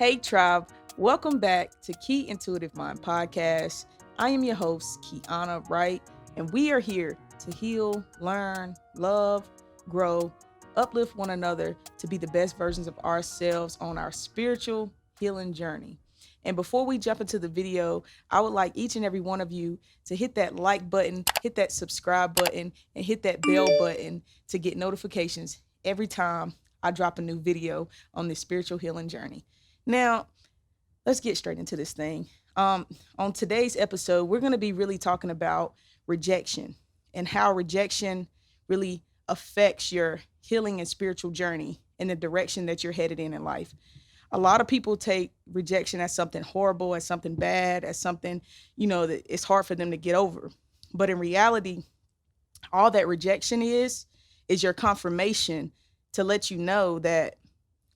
Hey, Tribe. Welcome back to Key Intuitive Mind Podcast. I am your host, Kiana Wright, and we are here to heal, learn, love, grow, uplift one another to be the best versions of ourselves on our spiritual healing journey. And before we jump into the video, I would like each and every one of you to hit that like button, hit that subscribe button, and hit that bell button to get notifications every time I drop a new video on this spiritual healing journey. Now, let's get straight into this thing. On today's episode, we're going to be really talking about rejection and how rejection really affects your healing and spiritual journey in the direction that you're headed in life. A lot of people take rejection as something horrible, as something bad, as something, that it's hard for them to get over. But in reality, all that rejection is your confirmation to let you know that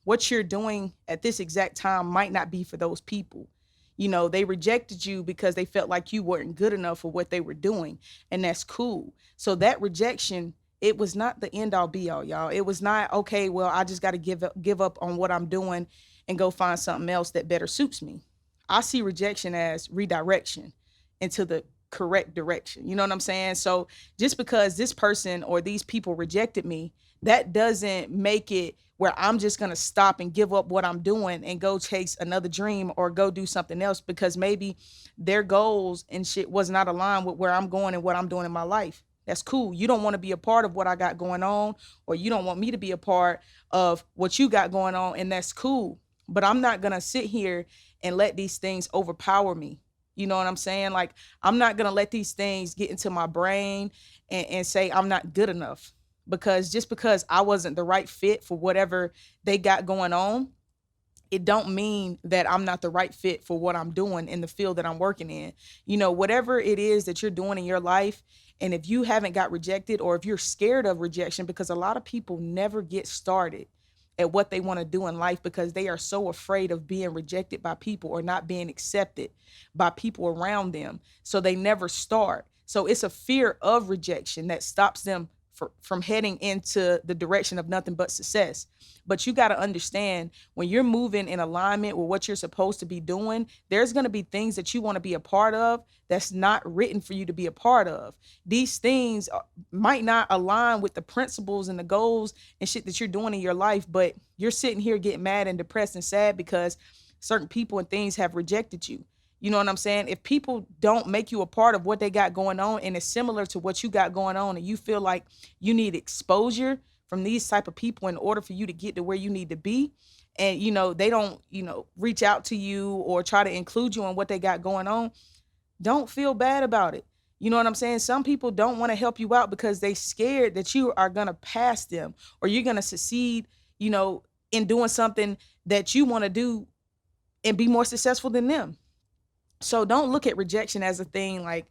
what you're doing at this exact time might not be for those people. They rejected you because they felt like you weren't good enough for what they were doing, and that's cool. So that rejection, it was not the end all be all, y'all. It was not, okay, well, I just got to give up on what I'm doing and go find something else that better suits me. I see rejection as redirection into the correct direction. You know what I'm saying? So just because this person or these people rejected me, that doesn't make it where I'm just going to stop and give up what I'm doing and go chase another dream or go do something else because maybe their goals and shit was not aligned with where I'm going and what I'm doing in my life. That's cool. You don't want to be a part of what I got going on, or you don't want me to be a part of what you got going on, and that's cool. But I'm not going to sit here and let these things overpower me. You know what I'm saying? Like, I'm not going to let these things get into my brain and say I'm not good enough, because just because I wasn't the right fit for whatever they got going on, it don't mean that I'm not the right fit for what I'm doing in the field that I'm working in. Whatever it is that you're doing in your life, and if you haven't got rejected, or if you're scared of rejection, because a lot of people never get started at what they want to do in life because they are so afraid of being rejected by people or not being accepted by people around them. So they never start. So it's a fear of rejection that stops them from heading into the direction of nothing but success. But you got to understand, when you're moving in alignment with what you're supposed to be doing, there's going to be things that you want to be a part of that's not written for you to be a part of. These things might not align with the principles and the goals and shit that you're doing in your life, but you're sitting here getting mad and depressed and sad because certain people and things have rejected you. You know what I'm saying? If people don't make you a part of what they got going on and it's similar to what you got going on, and you feel like you need exposure from these type of people in order for you to get to where you need to be, and they don't reach out to you or try to include you in what they got going on, don't feel bad about it. You know what I'm saying? Some people don't want to help you out because they scared that you are going to pass them, or you're going to succeed, in doing something that you want to do and be more successful than them. So don't look at rejection as a thing like,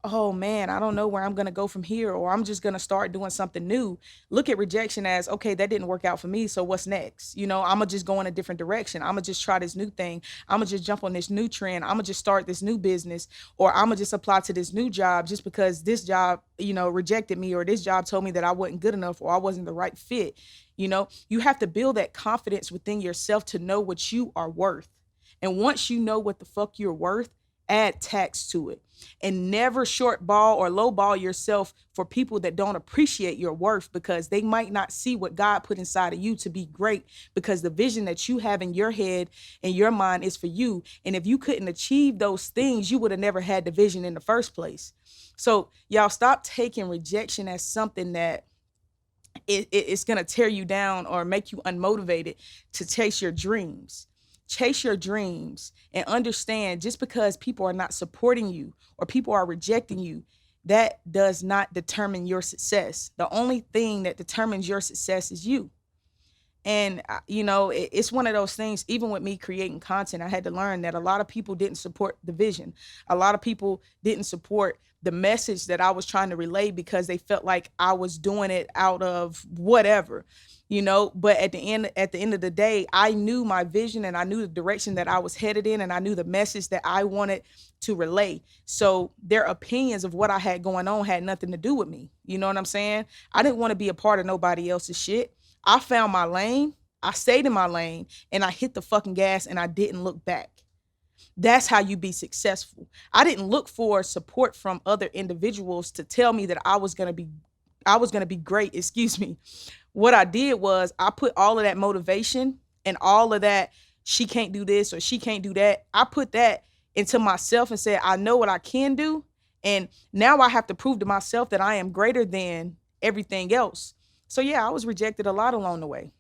oh man, I don't know where I'm going to go from here, or I'm just going to start doing something new. Look at rejection as, okay, that didn't work out for me, so what's next? I'm going to just go in a different direction. I'm going to just try this new thing. I'm going to just jump on this new trend. I'm going to just start this new business, or I'm going to just apply to this new job just because this job, rejected me, or this job told me that I wasn't good enough or I wasn't the right fit. You have to build that confidence within yourself to know what you are worth. And once you know what the fuck you're worth, add tax to it, and never short ball or low ball yourself for people that don't appreciate your worth, because they might not see what God put inside of you to be great, because the vision that you have in your head and your mind is for you. And if you couldn't achieve those things, you would have never had the vision in the first place. So y'all, stop taking rejection as something that it's going to tear you down or make you unmotivated to chase your dreams. Chase your dreams and understand, just because people are not supporting you or people are rejecting you, that does not determine your success. The only thing that determines your success is you. And, it's one of those things, even with me creating content, I had to learn that a lot of people didn't support the vision. A lot of people didn't support the message that I was trying to relay because they felt like I was doing it out of whatever. But at the end of the day, I knew my vision and I knew the direction that I was headed in, and I knew the message that I wanted to relay. So their opinions of what I had going on had nothing to do with me. You know what I'm saying? I didn't want to be a part of nobody else's shit. I found my lane. I stayed in my lane and I hit the fucking gas and I didn't look back. That's how you be successful. I didn't look for support from other individuals to tell me that I was going to be great, excuse me. What I did was I put all of that motivation and all of that she can't do this or she can't do that. I put that into myself and said I know what I can do, and now I have to prove to myself that I am greater than everything else. So yeah, I was rejected a lot along the way.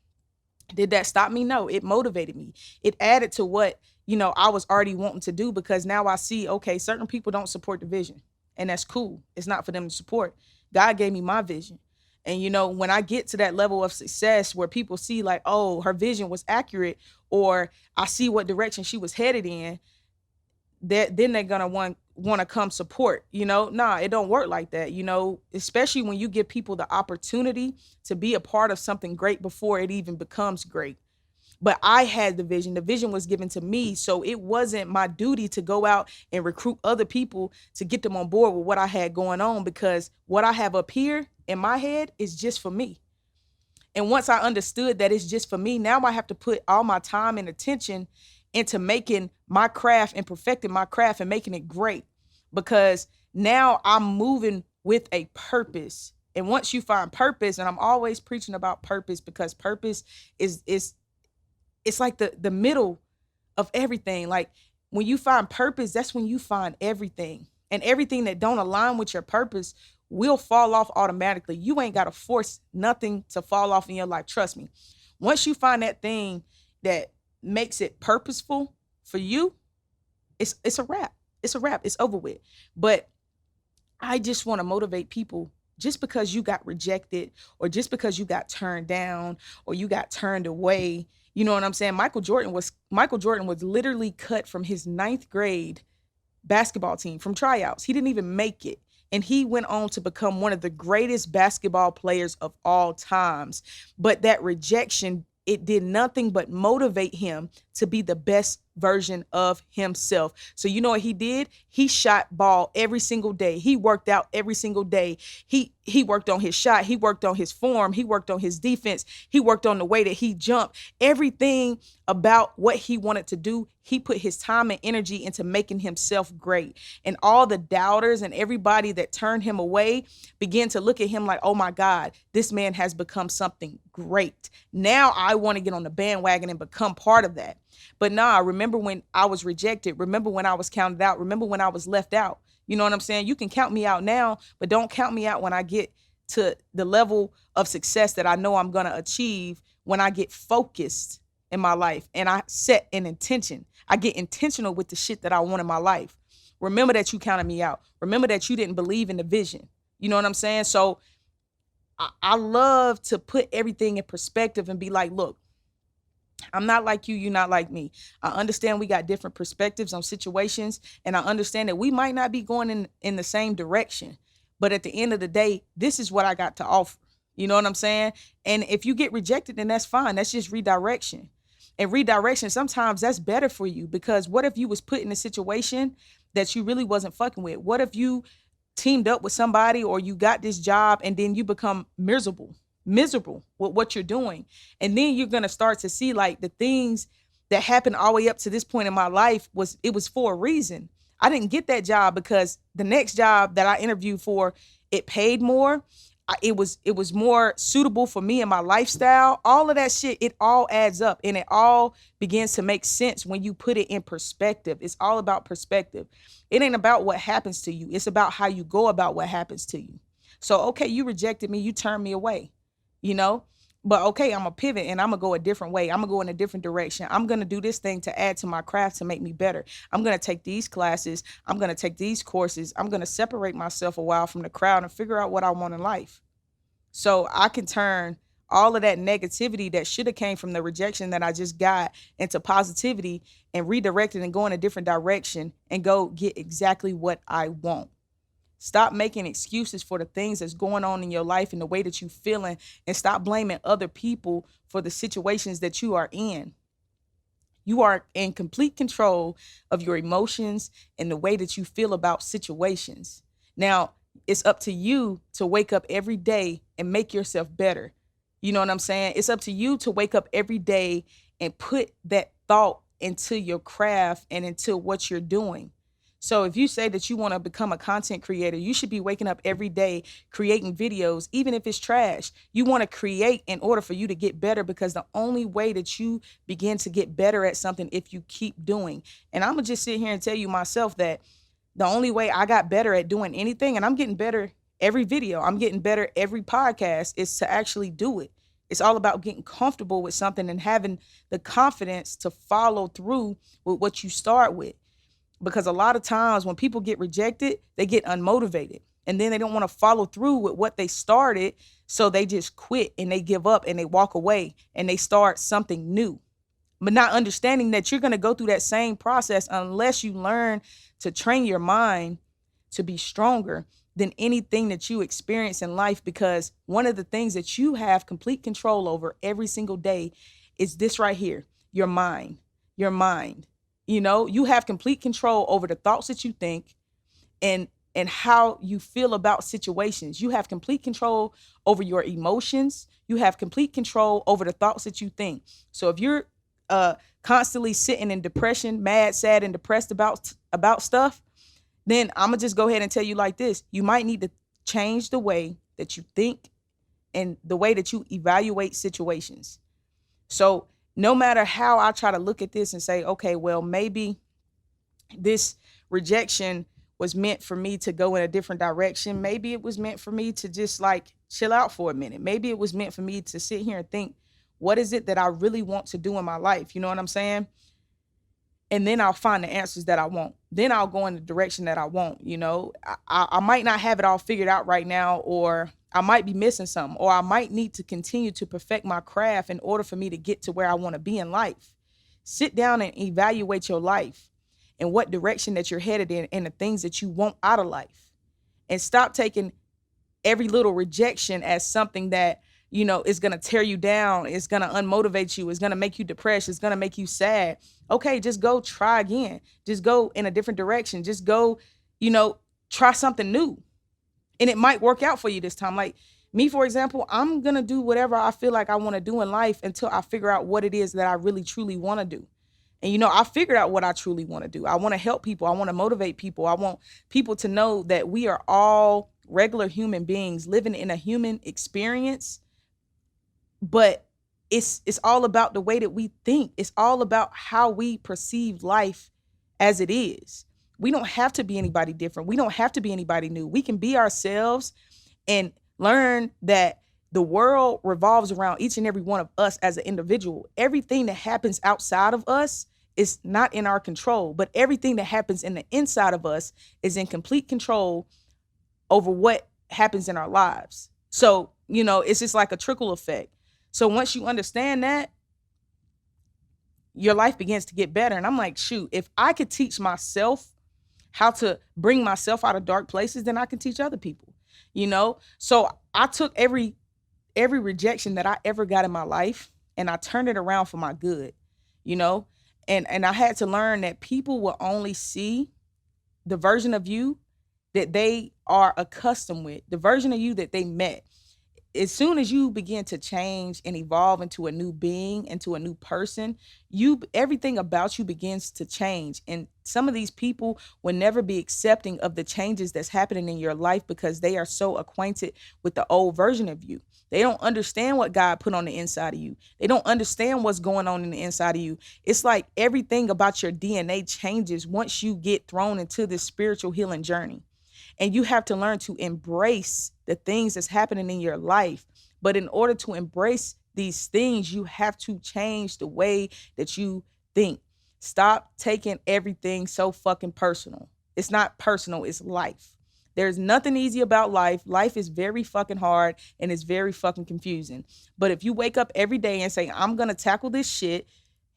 Did that stop me? No, it motivated me. It added to what, I was already wanting to do, because now I see, okay, certain people don't support the vision, and that's cool. It's not for them to support. God gave me my vision. And when I get to that level of success where people see like, oh, her vision was accurate, or I see what direction she was headed in, that then they're gonna want to come support. Nah, it don't work like that. Especially when you give people the opportunity to be a part of something great before it even becomes great. But I had the vision. The vision was given to me, so it wasn't my duty to go out and recruit other people to get them on board with what I had going on, because what I have up here in my head is just for me. And once I understood that it's just for me, now I have to put all my time and attention into making my craft and perfecting my craft and making it great, because now I'm moving with a purpose. And once you find purpose, and I'm always preaching about purpose, because purpose is it's like the middle of everything. Like when you find purpose, that's when you find everything. And everything that don't align with your purpose will fall off automatically. You ain't got to force nothing to fall off in your life. Trust me. Once you find that thing that makes it purposeful for you, it's a wrap. It's a wrap. It's over with. But I just want to motivate people. Just because you got rejected, or just because you got turned down, or you got turned away, you know what I'm saying? Michael Jordan was literally cut from his ninth grade basketball team from tryouts. He didn't even make it. And he went on to become one of the greatest basketball players of all times. But that rejection, it did nothing but motivate him to be the best version of himself. So you know what he did? He shot ball every single day. He worked out every single day. He worked on his shot. He worked on his form. He worked on his defense. He worked on the way that he jumped. Everything about what he wanted to do, he put his time and energy into making himself great. And all the doubters and everybody that turned him away began to look at him like, oh my God, this man has become something great. Now I want to get on the bandwagon and become part of that. But nah, remember when I was rejected. Remember when I was counted out. Remember when I was left out. You know what I'm saying? You can count me out now, but don't count me out when I get to the level of success that I know I'm going to achieve, when I get focused in my life and I set an intention. I get intentional with the shit that I want in my life. Remember that you counted me out. Remember that you didn't believe in the vision. You know what I'm saying? So I love to put everything in perspective and be like, look, I'm not like you, you're not like me. I understand we got different perspectives on situations, and I understand that we might not be going in the same direction. But at the end of the day, this is what I got to offer. You know what I'm saying? And if you get rejected, then that's fine. That's just redirection. And redirection, sometimes that's better for you, because what if you was put in a situation that you really wasn't fucking with? What if you teamed up with somebody, or you got this job and then you become miserable with what you're doing? And then you're going to start to see like the things that happened all the way up to this point in my life was for a reason. I didn't get that job because the next job that I interviewed for, it paid more. It was more suitable for me and my lifestyle. All of that shit, it all adds up, and it all begins to make sense when you put it in perspective. It's all about perspective. It ain't about what happens to you. It's about how you go about what happens to you. So, okay, you rejected me. You turned me away, but okay, I'm gonna pivot and I'm gonna go a different way. I'm gonna go in a different direction. I'm gonna do this thing to add to my craft to make me better. I'm gonna take these classes. I'm gonna take these courses. I'm gonna separate myself a while from the crowd and figure out what I want in life. So I can turn all of that negativity that should have came from the rejection that I just got into positivity, and redirect it and go in a different direction and go get exactly what I want. Stop making excuses for the things that's going on in your life and the way that you're feeling, and stop blaming other people for the situations that you are in. You are in complete control of your emotions and the way that you feel about situations. Now, it's up to you to wake up every day and make yourself better. You know what I'm saying? It's up to you to wake up every day and put that thought into your craft and into what you're doing. So if you say that you want to become a content creator, you should be waking up every day creating videos, even if it's trash. You want to create in order for you to get better, because the only way that you begin to get better at something if you keep doing. And I'm going to just sit here and tell you myself that the only way I got better at doing anything, and I'm getting better every video, I'm getting better every podcast, is to actually do it. It's all about getting comfortable with something and having the confidence to follow through with what you start with. Because a lot of times when people get rejected, they get unmotivated and then they don't want to follow through with what they started. So they just quit and they give up and they walk away and they start something new, but not understanding that you're going to go through that same process unless you learn to train your mind to be stronger than anything that you experience in life. Because one of the things that you have complete control over every single day is this right here, your mind. Your mind. You know, you have complete control over the thoughts that you think and how you feel about situations. You have complete control over your emotions. You have complete control over the thoughts that you think. So if you're constantly sitting in depression, mad, sad, and depressed about stuff, then I'm gonna just go ahead and tell you like this: you might need to change the way that you think and the way that you evaluate situations. So no matter how I try to look at this and say, okay, well, maybe this rejection was meant for me to go in a different direction. Maybe it was meant for me to just like chill out for a minute. Maybe it was meant for me to sit here and think, what is it that I really want to do in my life? You know what I'm saying? And then I'll find the answers that I want. Then I'll go in the direction that I want. You know, I might not have it all figured out right now, or I might be missing something, or I might need to continue to perfect my craft in order for me to get to where I want to be in life. Sit down and evaluate your life and what direction that you're headed in and the things that you want out of life. And stop taking every little rejection as something that, you know, is going to tear you down. It's going to unmotivate you. It's going to make you depressed. It's going to make you sad. Okay, just go try again. Just go in a different direction. Just go, you know, try something new. And it might work out for you this time. Like me, for example, I'm going to do whatever I feel like I want to do in life until I figure out what it is that I really, truly want to do. And, you know, I figured out what I truly want to do. I want to help people. I want to motivate people. I want people to know that we are all regular human beings living in a human experience. But it's all about the way that we think. It's all about how we perceive life as it is. We don't have to be anybody different. We don't have to be anybody new. We can be ourselves and learn that the world revolves around each and every one of us as an individual. Everything that happens outside of us is not in our control, but everything that happens in the inside of us is in complete control over what happens in our lives. So, you know, it's just like a trickle effect. So once you understand that, your life begins to get better. And I'm like, shoot, if I could teach myself how to bring myself out of dark places, then I can teach other people, you know? So I took every rejection that I ever got in my life and I turned it around for my good, you know? And I had to learn that people will only see the version of you that they are accustomed with, the version of you that they met. As soon as you begin to change and evolve into a new being, into a new person, everything about you begins to change. And some of these people will never be accepting of the changes that's happening in your life because they are so acquainted with the old version of you. They don't understand what God put on the inside of you. They don't understand what's going on in the inside of you. It's like everything about your DNA changes once you get thrown into this spiritual healing journey. And you have to learn to embrace the things that's happening in your life. But in order to embrace these things, you have to change the way that you think. Stop taking everything so fucking personal. It's not personal, it's life. There's nothing easy about life. Life is very fucking hard and it's very fucking confusing. But if you wake up every day and say, I'm going to tackle this shit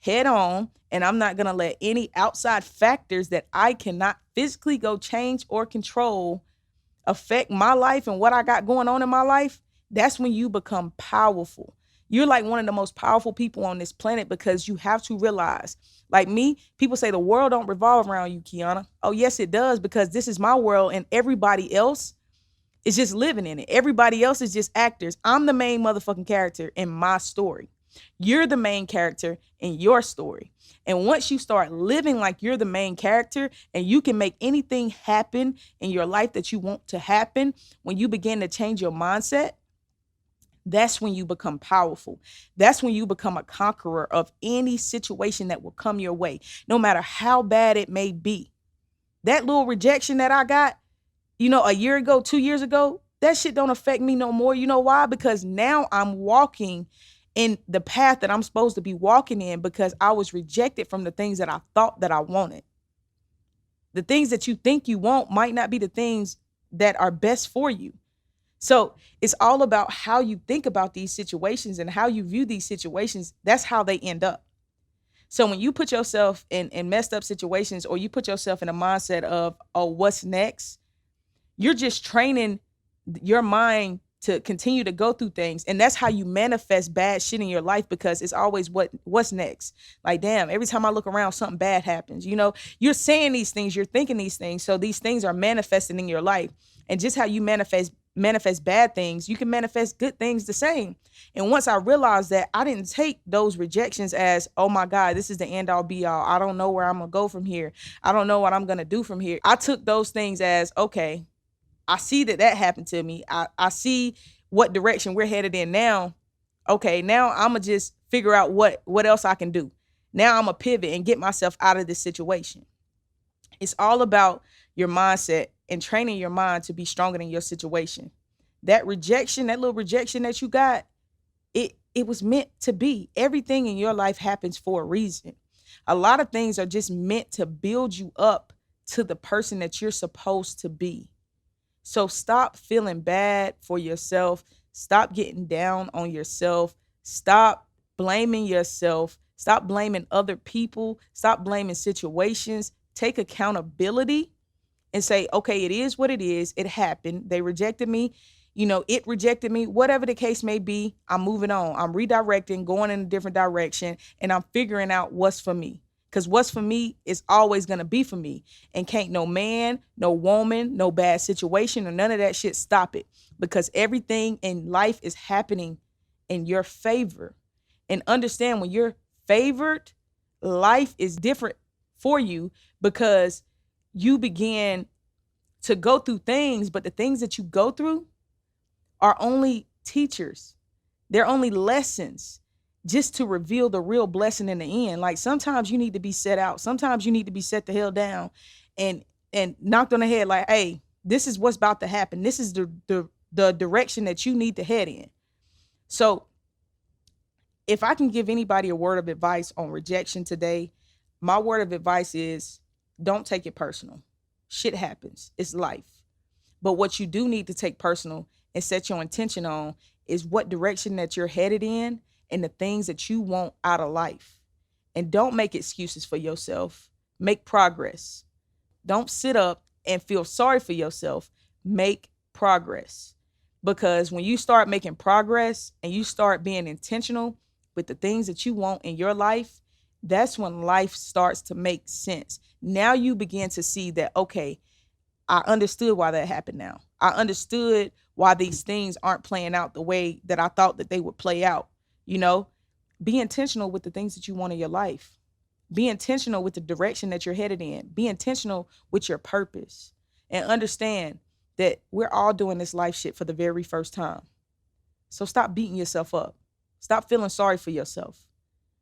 head on, and I'm not going to let any outside factors that I cannot physically go change or control affect my life and what I got going on in my life, that's when you become powerful. You're like one of the most powerful people on this planet because you have to realize, like me, people say the world don't revolve around you, Kiana. Oh, yes, it does, because this is my world and everybody else, is just living in it. Everybody else is just actors. I'm the main motherfucking character in my story. You're the main character in your story. And once you start living like you're the main character and you can make anything happen in your life that you want to happen, when you begin to change your mindset, that's when you become powerful. That's when you become a conqueror of any situation that will come your way, no matter how bad it may be. That little rejection that I got, a year ago, 2 years ago, that shit don't affect me no more. You know why? Because now I'm walking in the path that I'm supposed to be walking in, because I was rejected from the things that I thought that I wanted. The things that you think you want might not be the things that are best for you. So it's all about how you think about these situations and how you view these situations. That's how they end up. So when you put yourself in messed up situations, or you put yourself in a mindset of, oh, what's next? You're just training your mind to continue to go through things. And that's how you manifest bad shit in your life, because it's always what's next. Like, damn, every time I look around, something bad happens. You're saying these things, you're thinking these things. So these things are manifesting in your life. And just how you manifest bad things, you can manifest good things the same. And once I realized that, I didn't take those rejections as, oh my God, this is the end all be all. I don't know where I'm gonna go from here. I don't know what I'm gonna do from here. I took those things as, okay, I see that happened to me. I see what direction we're headed in now. Okay, now I'm gonna just figure out what else I can do. Now I'm gonna pivot and get myself out of this situation. It's all about your mindset and training your mind to be stronger than your situation. That rejection, that little rejection that you got, it was meant to be. Everything in your life happens for a reason. A lot of things are just meant to build you up to the person that you're supposed to be. So stop feeling bad for yourself. Stop getting down on yourself. Stop blaming yourself. Stop blaming other people. Stop blaming situations. Take accountability and say, okay, it is what it is. It happened. They rejected me. It rejected me. Whatever the case may be, I'm moving on. I'm redirecting, going in a different direction, and I'm figuring out what's for me. Because what's for me is always going to be for me. And can't no man, no woman, no bad situation, or none of that shit stop it. Because everything in life is happening in your favor. And understand, when you're favored, life is different for you, because you begin to go through things, but the things that you go through are only teachers. They're only lessons, just to reveal the real blessing in the end. Like, sometimes you need to be set out. Sometimes you need to be set the hell down and knocked on the head, like, hey, this is what's about to happen. This is the direction that you need to head in. So if I can give anybody a word of advice on rejection today, my word of advice is, don't take it personal. Shit happens. It's life. But what you do need to take personal and set your intention on is what direction that you're headed in and the things that you want out of life. And don't make excuses for yourself. Make progress. Don't sit up and feel sorry for yourself. Make progress. Because when you start making progress and you start being intentional with the things that you want in your life, that's when life starts to make sense. Now you begin to see that, okay, I understood why that happened now. I understood why these things aren't playing out the way that I thought that they would play out. Be intentional with the things that you want in your life. Be intentional with the direction that you're headed in. Be intentional with your purpose. And understand that we're all doing this life shit for the very first time. So stop beating yourself up. Stop feeling sorry for yourself.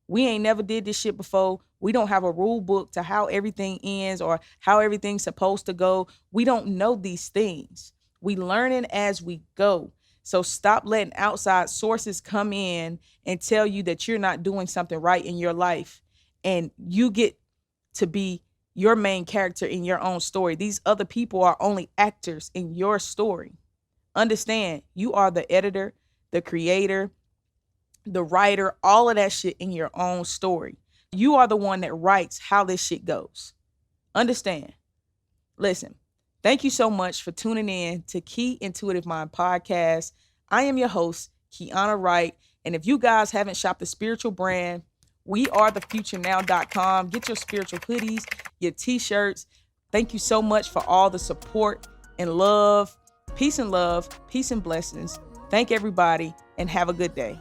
We ain't never did this shit before. We don't have a rule book to how everything ends or how everything's supposed to go. We don't know these things. We learning as we go. So stop letting outside sources come in and tell you that you're not doing something right in your life. And you get to be your main character in your own story. These other people are only actors in your story. Understand, you are the editor, the creator, the writer, all of that shit in your own story. You are the one that writes how this shit goes. Understand. Listen, thank you so much for tuning in to Key Intuitive Mind Podcast. I am your host, Kiana Wright. And if you guys haven't shopped the spiritual brand, wearethefuturenow.com. Get your spiritual hoodies, your t-shirts. Thank you so much for all the support and love Peace and love, peace and blessings. Thank everybody and have a good day.